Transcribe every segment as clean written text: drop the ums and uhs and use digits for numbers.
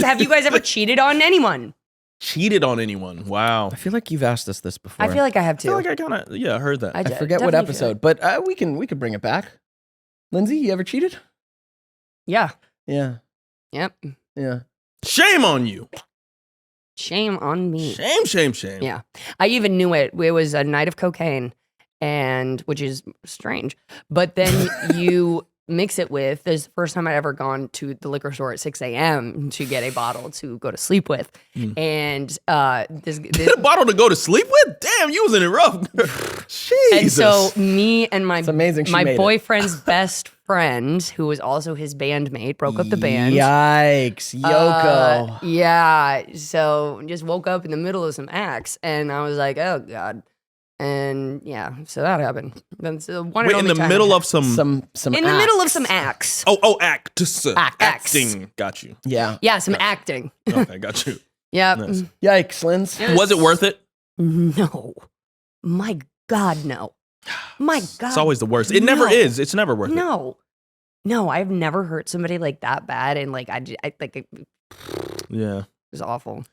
Have you guys ever cheated on anyone? Cheated on anyone? Wow. I feel like you've asked us this before. I feel like I have I feel too. like I kind of heard that. I forget what episode, but we could bring it back. Lindsay, you ever cheated? Yeah. Yeah. Yep. Yeah. Shame on you. Shame on me. Shame. Yeah. I even knew it. It was a night of cocaine, and which is strange. But then you mix it with, this is the first time I'd ever gone to the liquor store at 6 a.m. to get a bottle to go to sleep with. And this Get a bottle to go to sleep with? Damn, you was in it rough. Jesus. And so me and my It's amazing she my made it. boyfriend's best friend, who was also his bandmate, broke up the band. Yikes. Yoko. Yeah. So just woke up in the middle of some acts, and I was like, oh God. And yeah, so that happened. That's one Wait, in the middle of some in the middle of some acts. acting. Got you. Yeah. Yeah, some acting. Okay, got you. Yeah. Nice. Yikes, Linz. Was it worth it? No. My God, no. My God. It's always the worst. It never no. is. It's never worth it. No, I've never hurt somebody like that bad, and like I like it Yeah. was awful.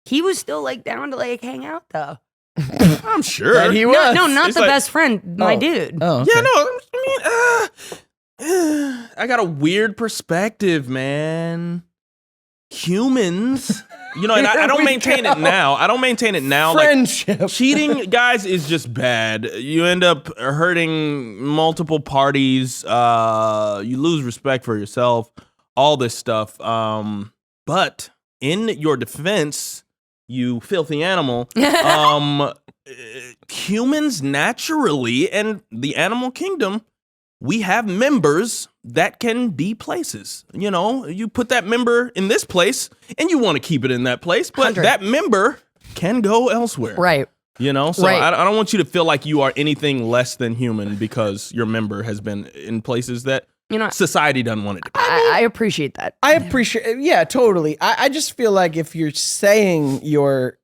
He was still like down to like hang out though. I'm sure. That he was. No, not It's the like- best friend, my dude. Oh, okay. Yeah, no, I mean, I got a weird perspective, man. Humans, you know, and I don't maintain it now. I don't maintain it now. Friendship. Like, cheating, guys, is just bad. You end up hurting multiple parties. You lose respect for yourself, all this stuff. But in your defense, you filthy animal, humans naturally, and the animal kingdom, we have members that can be places. You know, you put that member in this place and you want to keep it in that place, but 100. that member can go elsewhere. Right. You know, so Right. I don't want you to feel like you are anything less than human because your member has been in places that You know, society doesn't want it to be. I appreciate that. I appreciate, yeah, totally. I just feel like if you're saying you're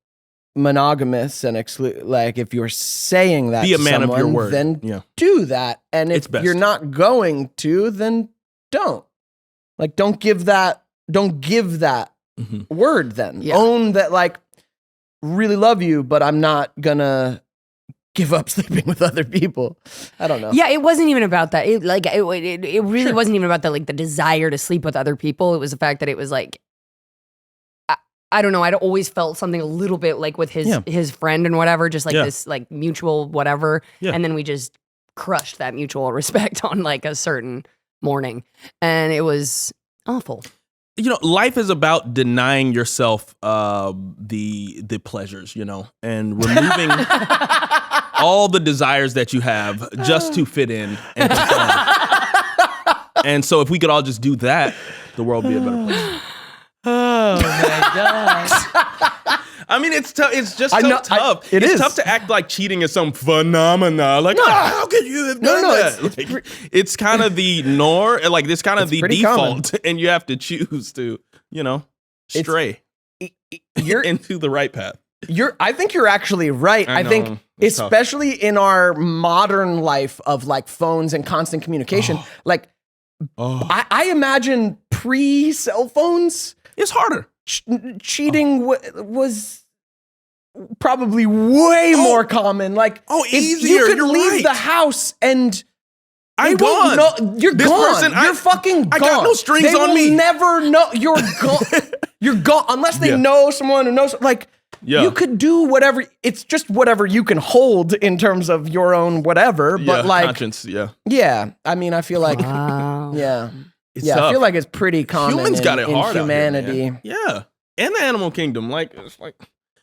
monogamous and like if you're saying that Be a to man of someone, your word. then Yeah. do that. And It's if best. you're not going to, then don't. Like, don't give that Mhm. word then. Yeah. Own that, like, really love you, but I'm not gonna give up sleeping with other people. I don't know. Yeah, it wasn't even about that. It really wasn't even about the desire to sleep with other people. It was the fact that it was like, I don't know. I'd always felt something a little bit like with his friend and whatever, just like this like mutual whatever. Yeah. And then we just crushed that mutual respect on like a certain morning, and it was awful. You know, life is about denying yourself the pleasures, you know, and removing all the desires that you have just to fit in and conform. And so if we could all just do that, the world would be a better place. Oh my gosh. I mean, it's tough. It's just tough. It it's is tough to act like cheating is some phenomena. Like, how could you have done that? It's kind of the norm. Like, it's kind of the default, and you have to choose to, you know, stray You're into the right path. I think you're actually right. I know. think It's especially in our modern life of like phones and constant communication, like I imagine pre-cell phones, It's harder. cheating was probably way more common. Like, if easier. you could You're leave right. the house and I'm they won't gone. know- you're This gone. person, You're fucking gone. I got no strings they on will me. never know. You're gone. You're gone unless they know someone who knows. Like, you could do whatever. It's just whatever you can hold in terms of your own whatever. But like, conscience. yeah. I mean, I feel like, Wow. yeah, It's I tough. feel like it's pretty common. Humans got it in hard humanity. out here, man. Yeah, and the animal kingdom. Like, it's like,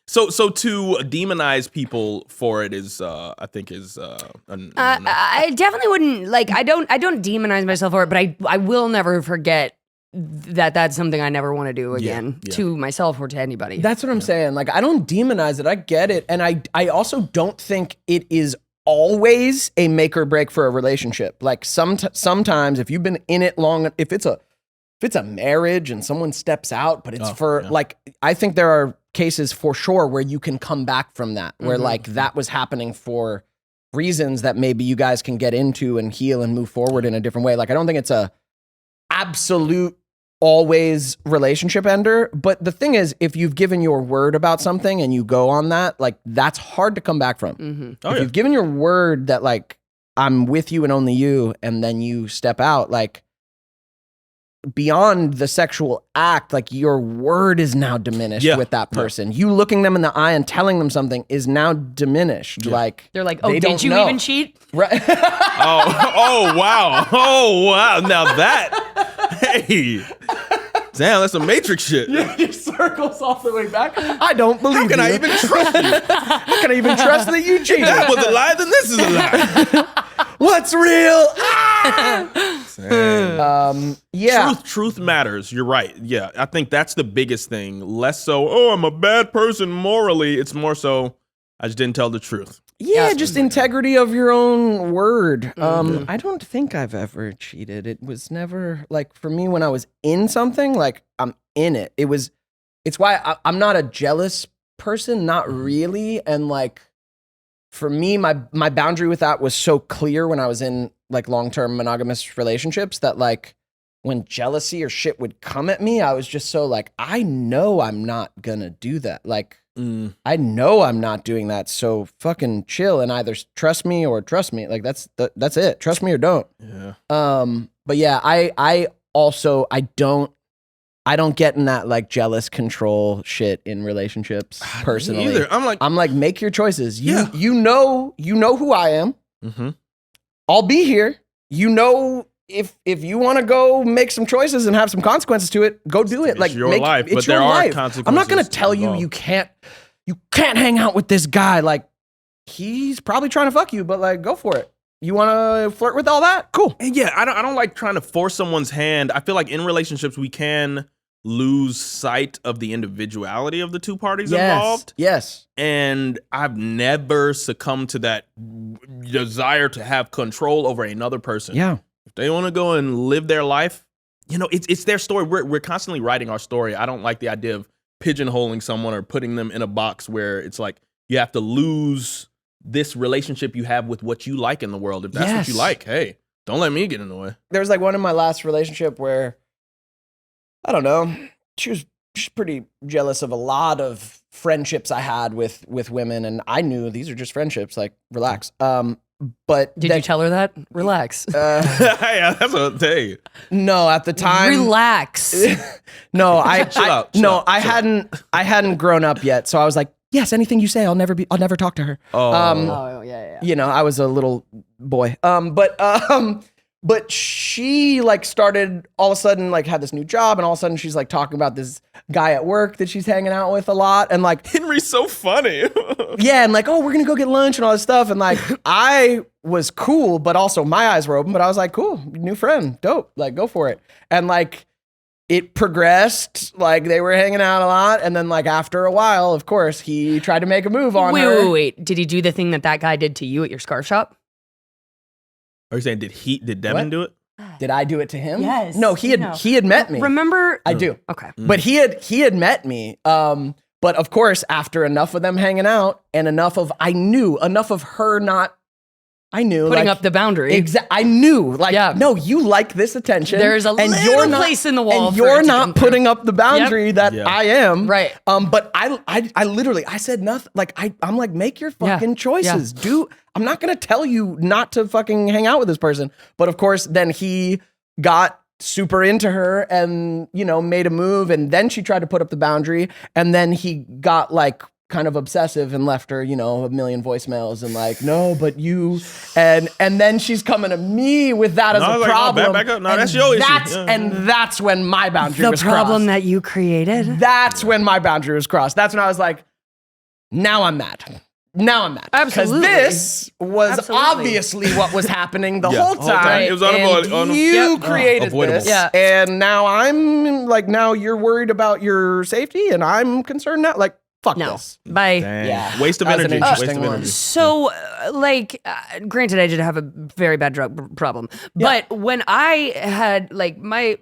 so to demonize people for it is, I think, is. I definitely wouldn't like. I don't demonize myself for it, but I will never forget that that's something I never want to do again to myself or to anybody. That's what I'm saying. Like, I don't demonize it. I get it. And I also don't think it is always a make or break for a relationship. Like, sometimes if you've been in it long, if it's a marriage and someone steps out, but it's like, I think there are cases for sure where you can come back from that, where like that was happening for reasons that maybe you guys can get into and heal and move forward in a different way. Like, I don't think it's a absolute always relationship ender. But the thing is, if you've given your word about something and you go on that, like that's hard to come back from. Mm-hmm. If you've given your word that like I'm with you and only you, and then you step out, like beyond the sexual act, like your word is now diminished with that person. You looking them in the eye and telling them something is now diminished. Like they're like, oh, they did don't you know. even cheat? Right. Oh wow. Now that, hey, damn, that's some Matrix shit. Your circles all the way back. I don't believe How can I even trust you? How can I even trust that you cheated? That was a lie, then this is a lie. What's real? Yeah. Truth matters. You're right. Yeah, I think that's the biggest thing. Less so, oh, I'm a bad person morally. It's more so, I just didn't tell the truth. Yeah, just integrity of your own word. I don't think I've ever cheated. It was never like for me when I was in something, like I'm in it. It's why I'm not a jealous person, not really. And like for me, my boundary with that was so clear when I was in like long-term monogamous relationships that like when jealousy or shit would come at me, I was just so like, I know I'm not gonna do that. Like, I know I'm not doing that. So fucking chill and either trust me or trust me. Like that's it. Trust me or don't. Yeah. But yeah, I also I don't get in that like jealous control shit in relationships personally. Either. I'm like, make your choices. You know who I am. mm-hmm. I'll be here. You know, if you want to go make some choices and have some consequences to it, go do it. It's like your life, but there are consequences. I'm not gonna tell you you can't hang out with this guy. Like he's probably trying to fuck you, but like go for it. You want to flirt with all that? Cool. And yeah, I don't like trying to force someone's hand. I feel like in relationships we can lose sight of the individuality of the two parties involved. Yes. And I've never succumbed to that desire to have control over another person. Yeah. If they want to go and live their life, you know, it's their story. We're constantly writing our story. I don't like the idea of pigeonholing someone or putting them in a box where it's like you have to lose this relationship you have with what you like in the world. If that's what you like, hey, don't let me get in the way. There was like one in my last relationship where, I don't know, she's pretty jealous of a lot of friendships I had with women, and I knew these are just friendships, like relax. But did you tell her that? Relax. Yeah, that's what hey. No, at the time. Relax. No, I hadn't grown up yet, so I was like, yes, anything you say, I'll never talk to her. Yeah. You know, I was a little boy. But she like started all of a sudden like had this new job, and all of a sudden she's like talking about this guy at work that she's hanging out with a lot, and like Henry's so funny. yeah, and like, oh, we're gonna go get lunch and all this stuff, and like I was cool, but also my eyes were open, but I was like, cool, new friend, dope, like go for it. And like it progressed, like they were hanging out a lot, and then like after a while, of course, he tried to make a move on her. Wait. Did he do the thing that guy did to you at your scarf shop? Are you saying did Devin do it? Did I do it to him? Yes. No, he had met me. Remember? I do. Okay. But he had met me. But of course, after enough of them hanging out and enough of her not, I knew Putting like, up the boundary. I knew like, no, you like this attention. There's a little place in the wall. And you're not putting up the boundary that I am. Right. But I literally, I said nothing. Like I'm like, make your fucking choices. I'm not going to tell you not to fucking hang out with this person. But of course, then he got super into her and, you know, made a move. And then she tried to put up the boundary. And then he got like kind of obsessive and left her, you know, a million voicemails and like, no, but you, and then she's coming to me with that as a problem. Back up. No, that's your issue. And that's when my boundary was crossed. The problem that you created? That's when my boundary was crossed. That's when I was like, now I'm mad. Absolutely. Because this was obviously what was happening the whole time. It was unavoidable. You created this. Yeah. And now I'm like, now you're worried about your safety and I'm concerned now. Like, fuck this. Bye. Dang. Yeah. Waste of That was an energy. interesting one. energy. So, granted, I did have a very bad drug problem, but when I had like my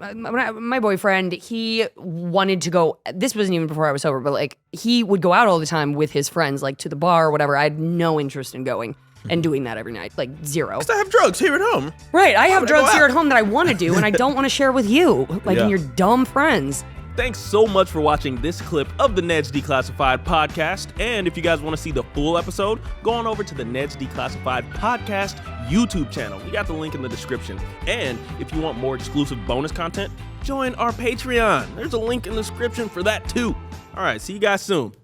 boyfriend, he wanted to go. This wasn't even before I was sober, but like he would go out all the time with his friends, like to the bar or whatever. I had no interest in going. and doing that every night. Like zero. I have drugs here at home. Right. I have would I go drugs here out? at home that I want to do, and I don't want to share with you, like Yeah. in your dumb friends. Thanks so much for watching this clip of the Ned's Declassified podcast. And if you guys want to see the full episode, go on over to the Ned's Declassified podcast YouTube channel. We got the link in the description. And if you want more exclusive bonus content, join our Patreon. There's a link in the description for that too. All right, see you guys soon.